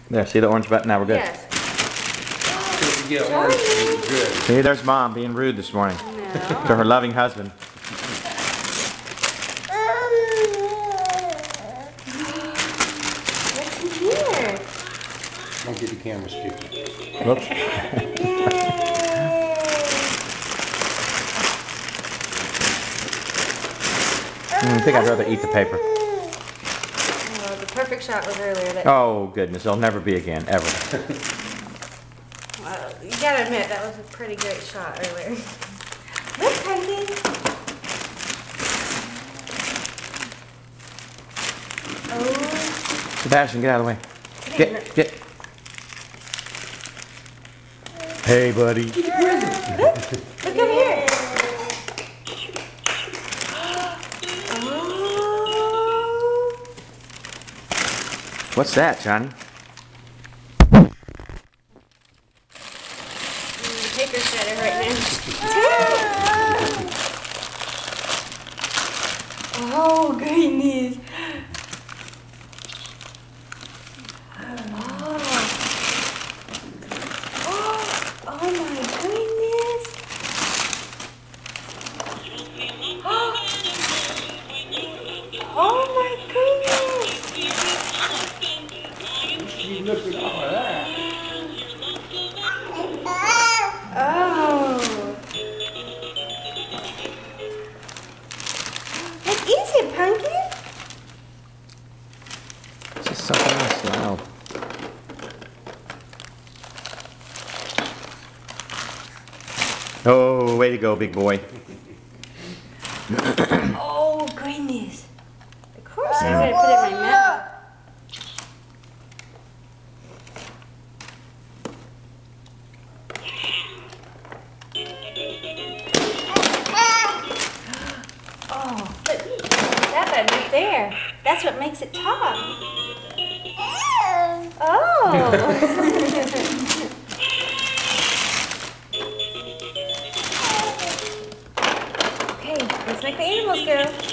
There, see the orange button? Now we're good. Yes. If you get orange, it's good. See, there's Mom being rude this morning to her loving husband. What's in here? Don't get the camera stupid. Whoops. I think I'd rather eat the paper. Oh, the perfect shot was earlier. That, Oh, goodness. There'll never be again, ever. well, you gotta admit, that was a pretty great shot earlier. Look, Pumpkin. Oh. Sebastian, get out of the way. Get. Hey, buddy. Look over here. Oh. What's that, Johnny? The paper shredder right now. Oh, goodness. Oh my goodness! Oh my goodness! You look at all of that. Oh! What is it, Pumpkin? It's just something else now. Oh, way to go, big boy. Oh goodness! Of course I'm gonna put it in my mouth. Oh, look, that button right there. That's what makes it talk. Oh! Okay, let's make the animals go.